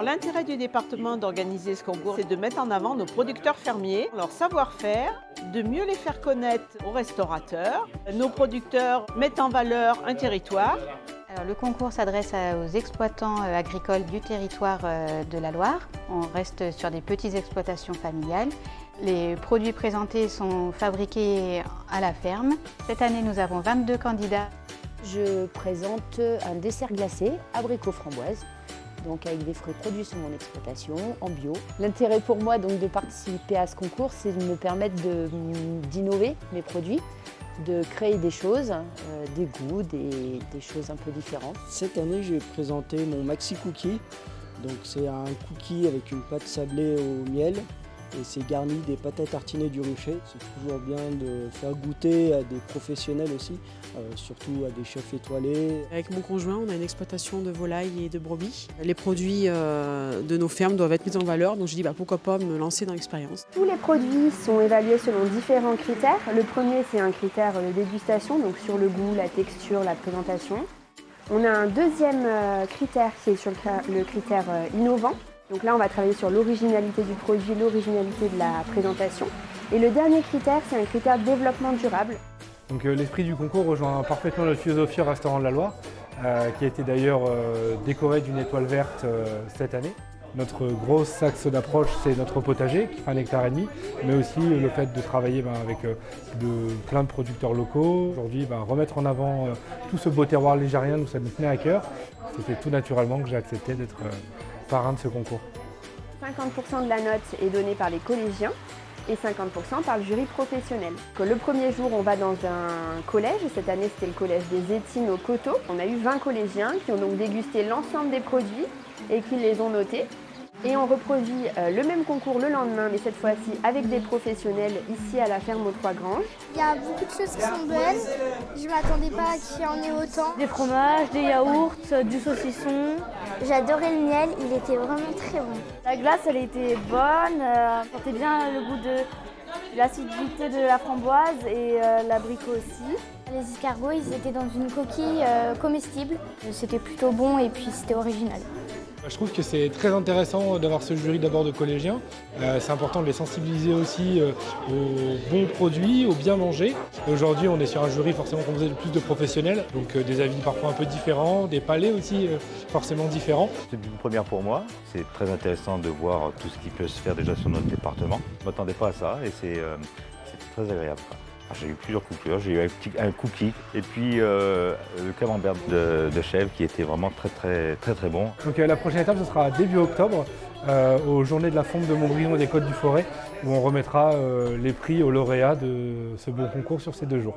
L'intérêt du département d'organiser ce concours, c'est de mettre en avant nos producteurs fermiers, leur savoir-faire, de mieux les faire connaître aux restaurateurs. Nos producteurs mettent en valeur un territoire. Alors, le concours s'adresse aux exploitants agricoles du territoire de la Loire. On reste sur des petites exploitations familiales. Les produits présentés sont fabriqués à la ferme. Cette année, nous avons 22 candidats. Je présente un dessert glacé, abricot framboise, donc avec des fruits produits sur mon exploitation, en bio. L'intérêt pour moi donc, de participer à ce concours, c'est de me permettre d'innover mes produits, de créer des choses, des goûts, des choses un peu différentes. Cette année, j'ai présenté mon Maxi Cookie. Donc c'est un cookie avec une pâte sablée au miel et c'est garni des pâtes à tartiner du rucher. C'est toujours bien de faire goûter à des professionnels aussi, surtout à des chefs étoilés. Avec mon conjoint, on a une exploitation de volailles et de brebis. Les produits de nos fermes doivent être mis en valeur, donc je dis pourquoi pas me lancer dans l'expérience. Tous les produits sont évalués selon différents critères. Le premier, c'est un critère de dégustation, donc sur le goût, la texture, la présentation. On a un deuxième critère qui est sur le critère innovant. Donc là, on va travailler sur l'originalité du produit, l'originalité de la présentation. Et le dernier critère, c'est un critère développement durable. Donc l'esprit du concours rejoint parfaitement notre philosophie au restaurant de la Loire, qui a été d'ailleurs décoré d'une étoile verte cette année. Notre gros axe d'approche, c'est notre potager qui fait 1,5 hectare, mais aussi le fait de travailler avec plein de producteurs locaux. Aujourd'hui, remettre en avant tout ce beau terroir ligérien, nous ça nous tenait à cœur. C'était tout naturellement que j'ai accepté d'être parrain de ce concours. 50% de la note est donnée par les collégiens et 50% par le jury professionnel. Le premier jour, on va dans un collège. Cette année, c'était le collège des Étines au Coteau. On a eu 20 collégiens qui ont donc dégusté l'ensemble des produits et qui les ont notés. Et on reproduit le même concours le lendemain, mais cette fois-ci avec des professionnels ici à la ferme aux Trois Granges. Il y a beaucoup de choses qui sont bonnes. Je ne m'attendais pas qu'il y en ait autant. Des fromages, des yaourts, du saucisson. J'adorais le miel, il était vraiment très bon. La glace, elle était bonne, elle portait bien le goût de l'acidité de la framboise et l'abricot aussi. Les escargots, ils étaient dans une coquille comestible. C'était plutôt bon et puis c'était original. Je trouve que c'est très intéressant d'avoir ce jury d'abord de collégiens. C'est important de les sensibiliser aussi aux bons produits, au bien manger. Aujourd'hui, on est sur un jury forcément composé de plus de professionnels, donc des avis parfois un peu différents, des palais aussi forcément différents. C'est une première pour moi. C'est très intéressant de voir tout ce qui peut se faire déjà sur notre département. Je ne m'attendais pas à ça et c'est très agréable. J'ai eu plusieurs coupures, j'ai eu un cookie et puis le camembert de chèvre qui était vraiment très bon. Donc la prochaine étape, ce sera début octobre, aux Journées de la Fonte de Montbrison et des Côtes du Forêt, où on remettra les prix aux lauréats de ce bon concours sur ces 2 jours.